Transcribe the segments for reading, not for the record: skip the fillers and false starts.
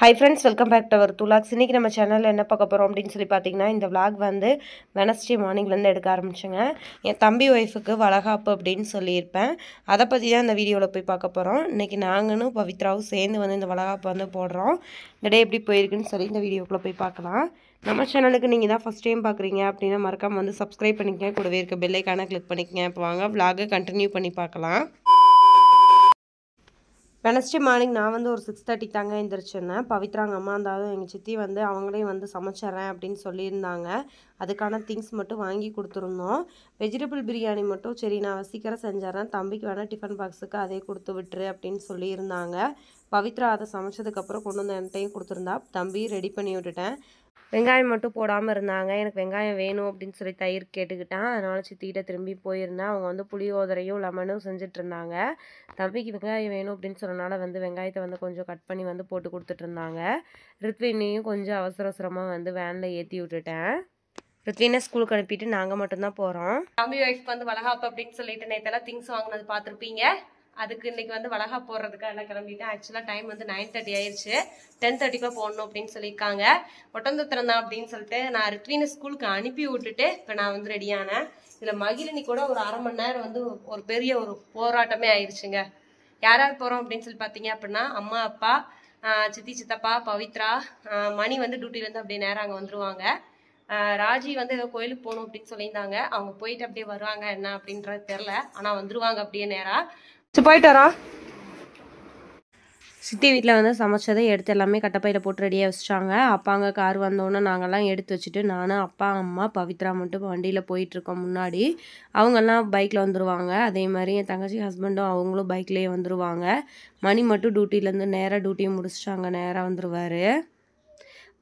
High friends, welcome back to our துலாக்ஸ். இன்றைக்கி நம்ம சேனலில் என்ன பார்க்க போகிறோம் அப்படின்னு சொல்லி பார்த்தீங்கன்னா, இந்த விளாக் வந்து வெனஸ்டே மார்னிங்லேருந்து எடுக்க ஆரம்பிச்சுங்க. என் தம்பி ஒய்ஃபுக்கு வளகாப்பு அப்படின்னு சொல்லியிருப்பேன். அதை பற்றி தான் இந்த வீடியோவில் போய் பார்க்க போகிறோம். இன்றைக்கி நாங்களும் பவித்ராவும் சேர்ந்து வந்து இந்த வளகாப்பு வந்து போடுறோம். இந்த டே எப்படி போயிருக்குன்னு சொல்லி இந்த வீடியோக்குள்ளே போய் பார்க்கலாம். நம்ம சேனலுக்கு நீங்கள் தான் ஃபஸ்ட் டைம் பார்க்குறீங்க அப்படின்னா மறக்காமல் வந்து சப்ஸ்கிரைப் பண்ணிக்கங்க, கூடவே இருக்க பெல் ஐக்கானை கிளிக் பண்ணிக்கங்க. இப்போ வாங்க விளாகை கண்டினியூ பண்ணி பார்க்கலாம். வெனஸ்டே மார்னிங் நான் வந்து ஒரு 6:30 தாங்க எழுந்திரிச்சிருந்தேன். பவித்ராங்க அம்மா இருந்தாலும் எங்கள் சித்தி வந்து அவங்களே வந்து சமைச்சிட்றேன் அப்படின்னு சொல்லியிருந்தாங்க. அதுக்கான திங்ஸ் மட்டும் வாங்கி கொடுத்துருந்தோம். வெஜிடபிள் பிரியாணி மட்டும் சரி நான் சீக்கிரம் செஞ்சிட்றேன், தம்பிக்கு வேணால் டிஃபன் பாக்ஸுக்கு அதே கொடுத்து விட்டுரு அப்படின்னு சொல்லியிருந்தாங்க. பவித்ரா அதை சமைச்சதுக்கப்புறம் கொண்டு வந்து என்கிட்டையும் கொடுத்துருந்தா. தம்பி ரெடி பண்ணி விட்டுட்டேன். வெங்காயம் மட்டும் போடாமல் இருந்தாங்க. எனக்கு வெங்காயம் வேணும் அப்படின்னு சொல்லி தயிர் கேட்டுக்கிட்டேன். அதனால் சித்திக்கிட்ட திரும்பி போயிருந்தேன். அவங்க வந்து புளியோதரையும் லெமனும் செஞ்சிட்ருந்தாங்க. தம்பிக்கு வெங்காயம் வேணும் அப்படின்னு சொன்னனால வந்து வெங்காயத்தை வந்து கொஞ்சம் கட் பண்ணி வந்து போட்டு கொடுத்துட்ருந்தாங்க. ரித்வினையும் கொஞ்சம் அவசர அவசரமாக வந்து வேனில் ஏற்றி விட்டுட்டேன். ரித்வினை ஸ்கூலுக்கு அனுப்பிட்டு நாங்கள் மட்டும்தான் போகிறோம். தம்பி ஒய்ஃப்க்கு வந்து வளகாப்பு அப்படின்னு சொல்லிட்டு நேற்றெல்லாம் திங்ஸ் வாங்கினது பார்த்துருப்பீங்க. அதுக்கு இன்னைக்கு வந்து வளகா போடுறதுக்காக எல்லாம் கிளம்பிட்டேன். ஆக்சுவலாக டைம் வந்து 9:30 ஆயிடுச்சு. 10:30 போடணும் அப்படின்னு சொல்லியிருக்காங்க. ஒட்டந்தத்திரம் தான் அப்படின்னு சொல்லிட்டு நான் ரித்வினை ஸ்கூலுக்கு அனுப்பி விட்டுட்டு இப்போ நான் வந்து ரெடியானேன். இதில் மகிழினி கூட ஒரு 1/2 மணி நேரம் வந்து ஒரு பெரிய ஒரு போராட்டமே ஆயிடுச்சுங்க. யார் யார் போகிறோம் அப்படின்னு சொல்லி பார்த்தீங்க அப்படின்னா அம்மா, அப்பா, சித்தி, சித்தப்பா, பவித்ரா, மணி வந்து டியூட்டிலேருந்து அப்படியே நேரம் அங்கே வந்துருவாங்க. ராஜி வந்து ஏதோ கோயிலுக்கு போகணும் அப்படின்னு சொல்லியிருந்தாங்க. அவங்க போயிட்டு அப்படியே வருவாங்க என்ன அப்படின்றது தெரில, ஆனால் வந்துருவாங்க அப்படியே நேரம். போயிட்டு வரோம். சித்தி வீட்டில் வந்து சமைச்சதை எடுத்து எல்லாமே கட்டப்பையில் போட்டு ரெடியாக வச்சுட்டாங்க. அப்பாங்க கார் வந்தோன்னே நாங்கள்லாம் எடுத்து வச்சுட்டு நானும் அப்பா, அம்மா, பவித்ரா மட்டும் வண்டியில் போயிட்டுருக்கோம் முன்னாடி. அவங்கெல்லாம் பைக்கில் வந்துடுவாங்க. அதே மாதிரி என் தங்கச்சி ஹஸ்பண்டும் அவங்களும் பைக்லேயே வந்துடுவாங்க. மணி மட்டும் டியூட்டிலேருந்து நேராக டியூட்டியை முடிச்சுட்டாங்க, நேராக வந்துடுவார்.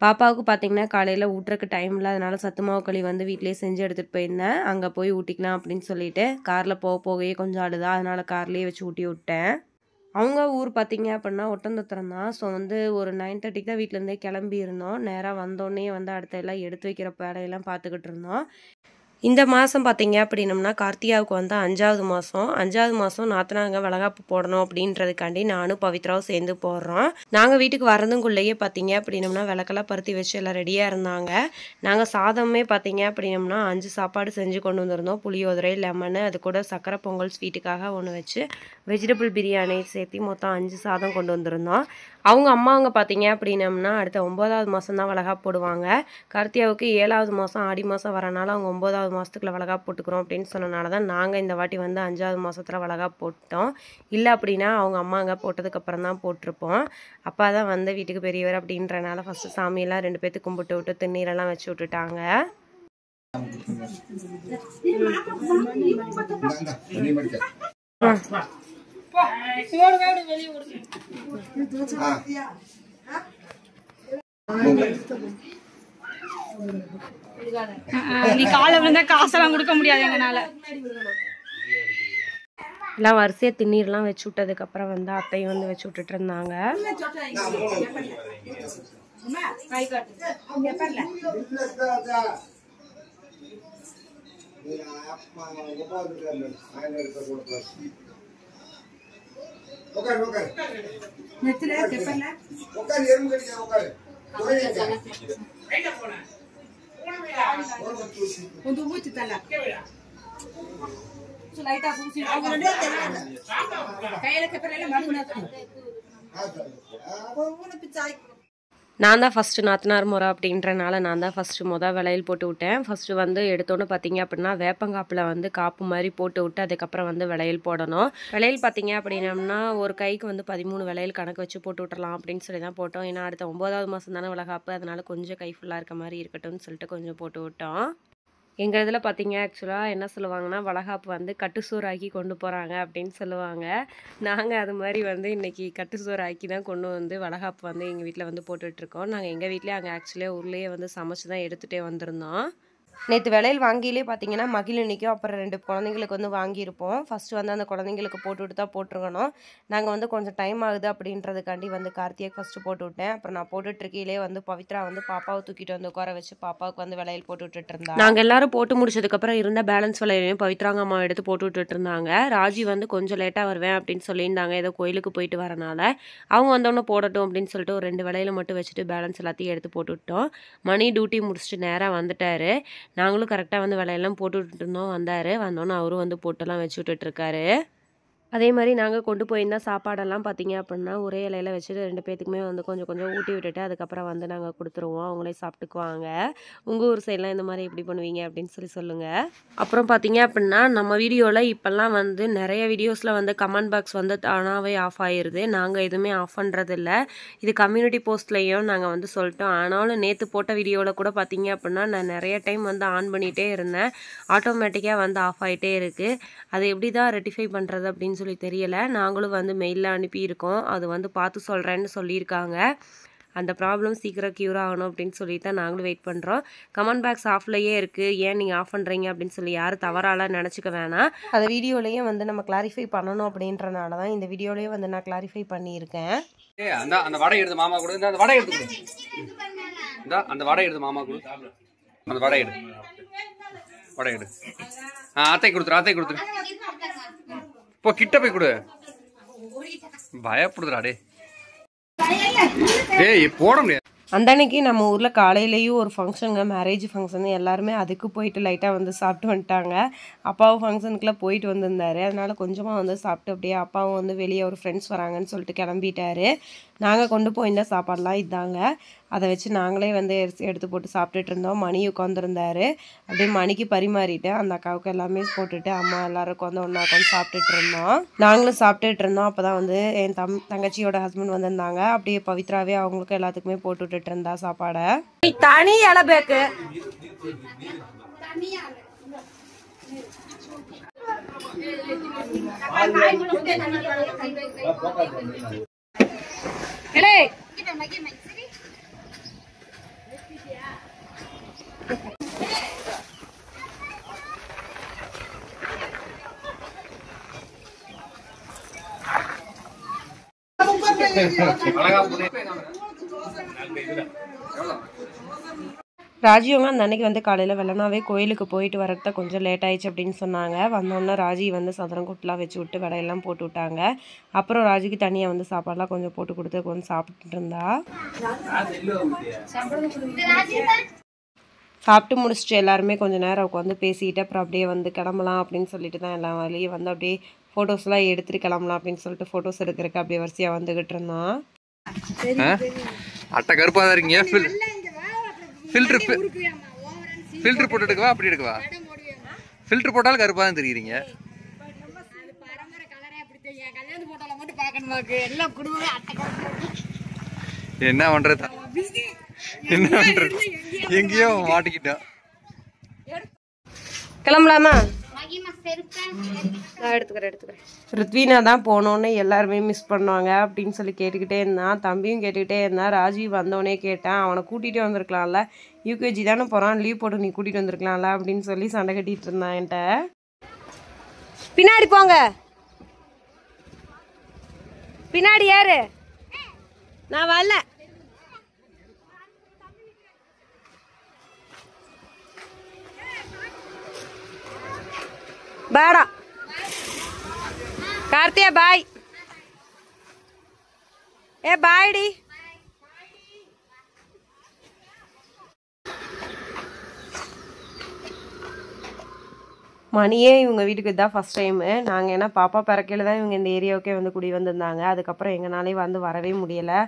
பாப்பாவுக்கு பார்த்தீங்கன்னா காலையில் ஊட்டுறக்கு டைம் இல்லை, அதனால் சத்து மாவு களி வந்து வீட்டிலேயே செஞ்சு எடுத்துகிட்டு போயிருந்தேன். அங்கே போய் ஊட்டிக்கலாம் அப்படின்னு சொல்லிட்டு காரில் போகையே கொஞ்சம் அழுதா, அதனால் கார்லேயே வச்சு ஊட்டி விட்டேன். அவங்க ஊர் பார்த்தீங்க அப்படின்னா ஒட்டந்தத்திரம் தான். ஸோ வந்து ஒரு 9:30 தான் வீட்டிலேருந்தே கிளம்பி இருந்தோம். நேராக வந்தோடனே வந்து அடுத்த எல்லாம் எடுத்து வைக்கிற வேலையெல்லாம் பார்த்துக்கிட்டு இருந்தோம். இந்த மாதம் பார்த்தீங்க அப்படின்னம்னா கார்த்திகாவுக்கு வந்து 5வது மாதம். 5வது மாதம் நாத்தனாங்க வளகாப்பு போடணும் அப்படின்றதுக்காண்டி நானும் பவித்ராவும் சேர்ந்து போடுறோம். நாங்கள் வீட்டுக்கு வரதுக்குள்ளேயே பார்த்தீங்க அப்படின்னம்னா விளக்கெல்லாம் பருத்தி வச்சு எல்லாம் ரெடியாக இருந்தாங்க. நாங்கள் சாதமே பார்த்தீங்க அப்படின்னம்னா 5 சாப்பாடு செஞ்சு கொண்டு வந்திருந்தோம். புளியோதரை, லெமனு, அது கூட சக்கரை பொங்கல் ஸ்வீட்டுக்காக ஒன்று வச்சு வெஜிடபிள் பிரியாணி சேர்த்து மொத்தம் 5 சாதம் கொண்டு வந்திருந்தோம். அவங்க பார்த்தீங்க அப்படின்னம்னா அடுத்த 9வது மாதம் தான் வளகாப்பு போடுவாங்க. கார்த்திகாவுக்கு 7வது மாதம் ஆடி மாதம் வரனால அவங்க 9வது மாதத்துக்குள்ள வளகாப்பு போட்டுக்கிறோம் அப்படின்னு சொன்னனால தான் நாங்கள் இந்த வாட்டி வந்து 5வது மாதத்தில் வளகாப்பு போட்டோம். இல்லை அப்படின்னா அவங்க அம்மாங்க போட்டதுக்கப்புறம் தான் போட்டிருப்போம். அப்பா தான் வந்து வீட்டுக்கு பெரியவர் அப்படின்றனால ஃபஸ்ட்டு சாமியெல்லாம் 2 பேர்த்து கும்பிட்டு விட்டு திருநீரெல்லாம் வச்சு விட்டுட்டாங்க. நீ காலை விழுந்தா காசெல்லாம் கொடுக்க முடியாது எங்கனால. எல்லாம் வரிசையை திண்ணீர்லாம் வச்சு விட்டதுக்கப்புறம் வந்து அத்தையும் வந்து வச்சு விட்டுட்டு இருந்தாங்க. நான் தான் ஃபஸ்ட்டு நாத்தனார் முறை அப்படின்றனால நான் தான் ஃபஸ்ட்டு வளையல் போட்டு விட்டேன். ஃபஸ்ட்டு வந்து எடுத்தோன்னு பார்த்தீங்க அப்படின்னா வேப்பங்காப்பில் வந்து காப்பு மாதிரி போட்டு விட்டு அதுக்கப்புறம் வந்து வளையல் போடணும். வளையல் பார்த்தீங்க அப்படின்னம்னா ஒரு கைக்கு வந்து 13 வளையல் கணக்கு வச்சு போட்டு விட்டுறலாம் அப்படின்னு சொல்லி தான் போட்டோம். ஏன்னா அடுத்த 9வது மாதம் தானே வளகாப்பு, அதனால் கொஞ்சம் கை ஃபுல்லாக இருக்க மாதிரி இருக்கட்டும்னு சொல்லிட்டு கொஞ்சம் போட்டு விட்டோம். எங்கள் இதில் பார்த்தீங்க ஆக்சுவலாக என்ன சொல்லுவாங்கன்னா வளகாப்பு வந்து கட்டுசோறு ஆக்கி கொண்டு போகிறாங்க அப்படின்னு சொல்லுவாங்க. நாங்கள் அது மாதிரி வந்து இன்றைக்கி கட்டுசோறு ஆக்கி தான் கொண்டு வந்து வளகாப்பு வந்து எங்கள் வீட்டில் வந்து போட்டுட்ருக்கோம். நாங்கள் எங்கள் வீட்டிலே அங்கே ஆக்சுவலியாக ஊர்லேயே வந்து சமைச்சு தான் எடுத்துகிட்டே வந்திருந்தோம். நேற்று விலையில் வாங்கியிலே பார்த்தீங்கன்னா மகிழினிக்கும் அப்புறம் 2 குழந்தைங்களுக்கு வந்து வாங்கியிருப்போம். ஃபஸ்ட்டு வந்து அந்த குழந்தைங்களுக்கு போட்டுவிட்டு தான் போட்டிருக்கணும். நாங்கள் வந்து கொஞ்சம் டைம் ஆகுது அப்படின்றதுக்காண்டி வந்து கார்த்தியாக்கு ஃபஸ்ட்டு போட்டு விட்டேன். அப்புறம் நான் போட்டுட்ருக்கையிலே வந்து பவித்ரா வந்து பாப்பாவை தூக்கிட்டு வந்து உட்கார வச்சு பாப்பாவுக்கு வந்து விலையில் போட்டு விட்டுட்டு இருந்தா. நாங்கள் எல்லாரும் போட்டு முடிச்சதுக்கப்புறம் இருந்த பேலன்ஸ் விலையிலையும் பவித்ராங்க அம்மா எடுத்து போட்டு விட்டுட்டு இருந்தாங்க. ராஜி வந்து கொஞ்சம் லேட்டாக வருவேன் அப்படின்னு சொல்லியிருந்தாங்க, ஏதோ கோயிலுக்கு போயிட்டு வரனால. அவங்க வந்தோடனே போடட்டும் அப்படின்னு சொல்லிட்டு ஒரு 2 விலையில மட்டும் வச்சுட்டு பேலன்ஸ் எல்லாத்தையும் எடுத்து போட்டு விட்டோம். மணி டியூட்டி முடிச்சுட்டு நேராக வந்துட்டார். நாங்களும் கரெக்டாக வந்து விலையெல்லாம் போட்டு விட்டுட்டு இருந்தோம். வந்தோன்னே அவரும் வந்து போட்டெல்லாம் வச்சு விட்டுட்ருக்காரு. அதே மாதிரி நாங்கள் கொண்டு போயிருந்தா சாப்பாடெல்லாம் பார்த்தீங்க அப்படின்னா ஒரே இலையில வச்சுட்டு 2 பேத்துக்குமே வந்து கொஞ்சம் கொஞ்சம் ஊட்டி விட்டுட்டு அதுக்கப்புறம் வந்து நாங்கள் கொடுத்துருவோம். அவங்களே சாப்பிட்டுக்குவாங்க. உங்கள் ஊர் சைட்லாம் இந்த மாதிரி எப்படி பண்ணுவீங்க அப்படின்னு சொல்லுங்கள். அப்புறம் பார்த்தீங்க அப்படின்னா நம்ம வீடியோவில் இப்போல்லாம் வந்து நிறைய வீடியோஸில் வந்து கமெண்ட் பாக்ஸ் வந்து தானாகவே ஆஃப் ஆகிடுது. நாங்கள் எதுவுமே ஆஃப் பண்ணுறதில்ல. இது கம்யூனிட்டி போஸ்ட்லேயும் நாங்கள் வந்து சொல்லிட்டோம். ஆனாலும் நேற்று போட்ட வீடியோவில் கூட பார்த்தீங்க அப்படின்னா நான் நிறைய டைம் வந்து ஆன் பண்ணிகிட்டே இருந்தேன். ஆட்டோமேட்டிக்காக வந்து ஆஃப் ஆகிட்டே இருக்குது. அது எப்படி தான் ரெட்டிஃபை பண்ணுறது அப்படின்னு சொல்லி தெரியல. நாங்களும் வந்து மெயிலில் அனுப்பியிருக்கோம். அது வந்து பார்த்து சொல்கிறேன்னு சொல்லியிருக்காங்க. அந்த ப்ராப்ளம் சீக்கிரம் க்யூர் ஆகணும் அப்படின்னு சொல்லி தான் நாங்களும் வெயிட் பண்ணுறோம். கமெண்ட் பாக்ஸ் ஆஃப்லேயே இருக்குது, ஏன் நீங்கள் ஆஃப் பண்ணுறீங்க அப்படின்னு சொல்லி யாரும் தவறாலாம் நினச்சிக்க வேணாம். அதை வீடியோலேயே வந்து நம்ம கிளாரிஃபை பண்ணணும் அப்படின்றனால தான் இந்த வீடியோலேயே வந்து நான் கிளாரிஃபை பண்ணியிருக்கேன். அந்த வடை எடுத்து மாமா கொடு. அந்த வடை எடுத்து கொடு. அந்த வடை எடுத்து மாமா கொடு. அந்த வடை எடு. வடை எடு. அத்தை கொடுத்துரு. அத்தை கொடுத்துரு. போ கிட்ட போய் கொடு. பயப்படுதுடா டே. ஏய் போட முடியாது. அந்த அன்னைக்கு நம்ம ஊரில் காலையிலேயும் ஒரு ஃபங்க்ஷனுங்க, மேரேஜ் ஃபங்க்ஷன். எல்லாருமே அதுக்கு போயிட்டு லைட்டாக வந்து சாப்பிட்டு வந்துட்டாங்க. அப்பாவும் ஃபங்க்ஷனுக்குலாம் போயிட்டு வந்திருந்தாரு. அதனால் கொஞ்சமாக வந்து சாப்பிட்டு அப்படியே அப்பாவும் வந்து வெளியே ஒரு ஃப்ரெண்ட்ஸ் வராங்கன்னு சொல்லிட்டு கிளம்பிட்டாரு. நாங்கள் கொண்டு போயிருந்த சாப்பாடெலாம் இதாங்க. அதை வச்சு நாங்களே வந்து எடுத்து போட்டு சாப்பிட்டுட்டு இருந்தோம். மணி உட்காந்துருந்தாரு. அப்படியே மணிக்கு பரிமாறிட்டு அந்த அக்காவுக்கு எல்லாமே போட்டுட்டு அம்மா எல்லாரும் உட்காந்து ஒன்றா உட்காந்து சாப்பிட்டுட்டு இருந்தோம். நாங்களும் சாப்பிட்டுட்டு இருந்தோம். அப்போ தான் வந்து என் தங்கச்சியோட ஹஸ்பண்ட் வந்திருந்தாங்க. அப்படியே பவித்ராவே அவங்களுக்கு எல்லாத்துக்குமே போட்டு விட்டுட்டு இருந்தா சாப்பாடை. தனி இலபேக்கு ராஜிவங்க அந்த அன்னைக்கு வந்து காலையில் வெள்ளனாவே கோயிலுக்கு போயிட்டு வரது கொஞ்சம் லேட் ஆயிடுச்சு அப்படின்னு சொன்னாங்க. வந்தோடனே ராஜி வந்து சதுரம் கொட்டெலாம் வச்சு விட்டு வடையெல்லாம் போட்டு விட்டாங்க. அப்புறம் ராஜிக்கு தனியாக வந்து சாப்பாடெலாம் கொஞ்சம் போட்டு கொடுத்து கொஞ்சம் சாப்பிட்டுட்டு இருந்தா. சாப்பிட்டு முடிச்சுட்டு எல்லாருமே கொஞ்சம் நேரம் உட்காந்து பேசிட்டு அப்புறம் அப்படியே வந்து கிளம்பலாம் அப்படின்னு சொல்லிட்டு தான் எல்லாம் வழியே வந்து அப்படியே ஃபோட்டோஸ்லாம் எடுத்துகிட்டு கிளம்பலாம் அப்படின்னு சொல்லிட்டு ஃபோட்டோஸ் எடுக்கிறதுக்கு அப்படியே வரிசையாக வந்துக்கிட்டு இருந்தோம். அட்டை கருப்பாக தான் இருக்கீங்க. ஃபில்டர் போட்டு எடுக்கவா அப்படி எடுக்கவா? ஃபில்டர் போட்டாலும் கருப்பாக தான் தெரியுறீங்க. என்ன பண்றது என்ன பண்றது, எங்கேயோ மாட்டிக்கிட்டோம். கிளம்பலாமா? நான் எடுத்துக்கிறேன். ருத்வீனா தான் போனோன்னே எல்லாருமே மிஸ் பண்ணுவாங்க அப்படின்னு சொல்லி கேட்டுக்கிட்டே இருந்தான். தம்பியும் கேட்டுக்கிட்டே இருந்தான். ராஜீவ் வந்தோடனே கேட்டான், அவனை கூட்டிகிட்டே வந்திருக்கலாம்ல, யூகேஜி தானே போகிறான், லீவ் போட்டு நீ கூட்டிகிட்டு வந்திருக்கலாம்ல அப்படின்னு சொல்லி சண்டை கட்டிகிட்டு இருந்தான் என்கிட்ட. பின்னாடி போங்க, பின்னாடி யாரு? நான் வரல. பாடா கார்த்தியா பாய். பாய்டி. மணியே இவங்க வீட்டுக்கு தான் ஃபஸ்ட் டைமு. நாங்கள் ஏன்னா பாப்பா பிறக்கையில் தான் இவங்க இந்த ஏரியாவுக்கே வந்து குடி வந்திருந்தாங்க. அதுக்கப்புறம் எங்களாலே வந்து வரவே முடியலை.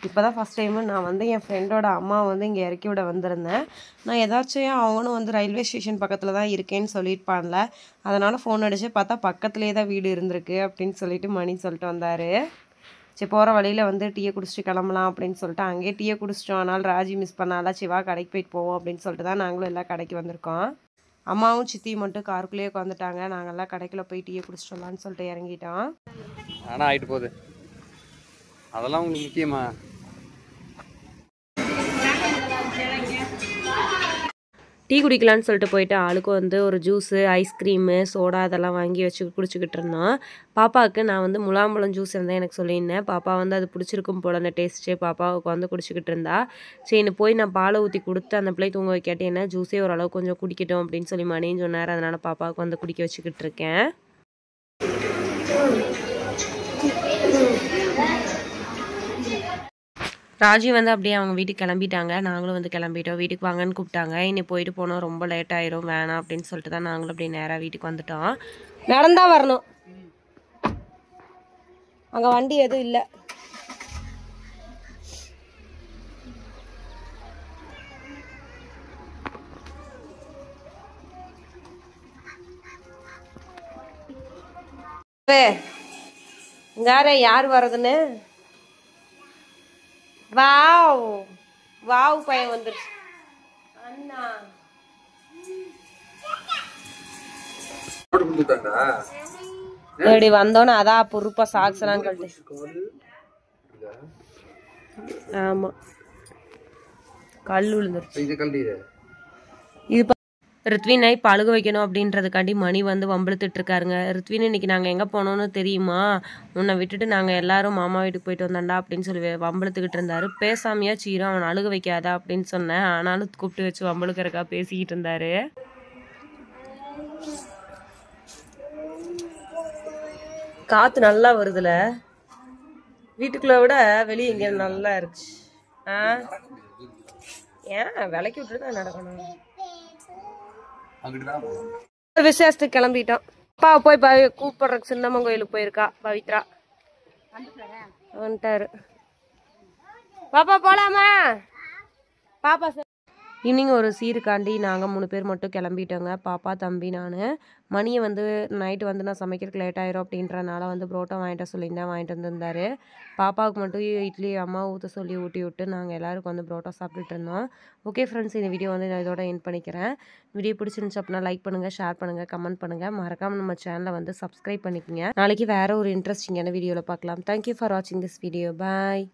இப்போ தான் ஃபஸ்ட் டைமு நான் வந்து என் ஃப்ரெண்டோட அம்மா வந்து இங்கே இறக்கி விட வந்திருந்தேன். நான் ஏதாச்சும் அவனும் வந்து ரயில்வே ஸ்டேஷன் பக்கத்தில் தான் இருக்கேன்னு சொல்லியிருப்பான்ல, அதனால் ஃபோன் அடித்து பார்த்தா பக்கத்துலேயே தான் வீடு இருந்திருக்கு அப்படின்னு சொல்லிட்டு மணி சொல்லிட்டு வந்தார். சரி போகிற வழியில் வந்து டீயை குடிச்சிட்டு கிளம்பலாம் அப்படின்னு சொல்லிட்டு அங்கேயே டீயை குடிச்சிட்டோம். ஆனால் ராஜி மிஸ் பண்ணால, சிவா கடைக்கு போயிட்டு போவோம் அப்படின்னு சொல்லிட்டு தான் நாங்களும் எல்லாம் கடைக்கு வந்திருக்கோம். அம்மாவும் சித்தியும் மட்டும் காருக்குள்ளேயே உட்காந்துட்டாங்க. நாங்கள்லாம் கடைக்குள்ள போய் டீயை குடிச்சிட்டோம்லான்னு சொல்லிட்டு இறங்கிட்டோம். ஆனால் ஆகிட்டு போகுது, அதெல்லாம் உங்களுக்கு முக்கியமா? டீ குடிக்கலான்னு சொல்லிட்டு போயிட்டு ஆளுக்கு வந்து ஒரு ஜூஸு ஐஸ்கிரீமு சோடா அதெல்லாம் வாங்கி வச்சு குடிச்சிக்கிட்டு இருந்தோம். பாப்பாவுக்கு நான் வந்து முலாம்பழம் ஜூஸ் இருந்தால் எனக்கு சொல்லியிருந்தேன். பாப்பா வந்து அது பிடிச்சிருக்கும் போல அந்த டேஸ்ட்டு பாப்பாவுக்கு வந்து குடிச்சிக்கிட்டு இருந்தா. சரின்னு போய் நான் பாலை ஊற்றி கொடுத்து அந்த பிள்ளை தூங்க வைக்காட்டி என்ன ஜூஸே ஓரளவு கொஞ்சம் குடிக்கட்டும் அப்படின்னு சொல்லி மணின்னு சொன்னார். அதனால் பாப்பாவுக்கு வந்து குடிக்க வச்சுக்கிட்டு இருக்கேன். ராஜி வந்து அப்படியே அவங்க வீட்டுக்கு கிளம்பிட்டாங்க. நாங்களும் வந்து கிளம்பிட்டோம். வீட்டுக்கு வாங்கன்னு கூப்பிட்டாங்க. இன்னி போயிட்டு போனோம், ரொம்ப லேட் ஆயிரும் வேணாம் அப்படின்னு சொல்லிட்டு தான் நாங்களும் அப்படியே நேராக வீட்டுக்கு வந்துட்டோம். நடந்தா வரணும், அங்கே வண்டி எதுவும் இல்லை. யார் வர்றதுன்னு வாவ் வாவ் பையன் வந்துருச்சு அண்ணா. இப்படி வந்தோன்னு அதான் பொறுப்பா சாக்ஸ் எல்லாம் கழட்டு. ஆமா கல் விழுந்துருச்சு. இது ரித்வினை இப்போ அழுக வைக்கணும் அப்படின்றதுக்காண்டி மணி வந்து வம்பிழுத்துட்டு இருக்காருங்க. ரித்வின் இன்னைக்கு நாங்கள் எங்கே போனோன்னு தெரியுமா, உன்னை விட்டுட்டு நாங்கள் எல்லாரும் மாமா வீட்டுக்கு போயிட்டு வந்தாண்டா அப்படின்னு சொல்லி வம்பிழுத்துக்கிட்டு இருந்தாரு. பேசாமையா சீரும் அவன் அழுக வைக்காதா அப்படின்னு சொன்னேன். ஆனாலும் கூப்பிட்டு வச்சு வம்பிழுக்கிறக்கா பேசிக்கிட்டு இருந்தாரு. காற்று நல்லா வருதுல, வீட்டுக்குள்ள விட வெளியே இங்கே நல்லா இருக்கு. ஏன் விலைக்கு விட்டுட்டு தான் நடக்கணும். விசேஷத்துக்கு கிளம்பிட்டோம். அப்பா போய் கூப்பிடுறக்கு சின்னம்மன் கோயிலுக்கு போயிருக்கா பவித்ரா. வந்துட்டாரு. பாப்பா போலாமா? பாப்பா ஈவினிங் ஒரு சீருக்காண்டி நாங்கள் 3 பேர் மட்டும் கிளம்பிட்டோங்க. பாப்பா தம்பி நான். மணியை வந்து நைட்டு வந்து நான் சமைக்கிறதுக்கு லேட் ஆயிரும் அப்படின்றனால வந்து புரோட்டா வாங்கிட்டு சொல்லியிருந்தேன், வாங்கிட்டு வந்துருந்தாரு. பாப்பாவுக்கு மட்டும் இட்லி அம்மா ஊற்ற சொல்லி ஊட்டி விட்டு நாங்கள் எல்லாருக்கும் வந்து புரோட்டா சாப்பிட்டுட்டு இருந்தோம். ஓகே ஃப்ரெண்ட்ஸ், இந்த வீடியோ வந்து நான் இதோட எண்ட் பண்ணிக்கிறேன். வீடியோ பிடிச்சிருந்துச்சு அப்படின்னா லைக் பண்ணுங்கள், ஷேர் பண்ணுங்கள், கமெண்ட் பண்ணுங்கள். மறக்காமல் நம்ம சேனலை வந்து சப்ஸ்கிரைப் பண்ணிக்கோங்க. நாளைக்கு வேறு ஒரு இன்ட்ரெஸ்டிங்கான வீடியோவில் பார்க்கலாம். தேங்க்யூ ஃபார் வாட்சிங் திஸ் வீடியோ. பாய்.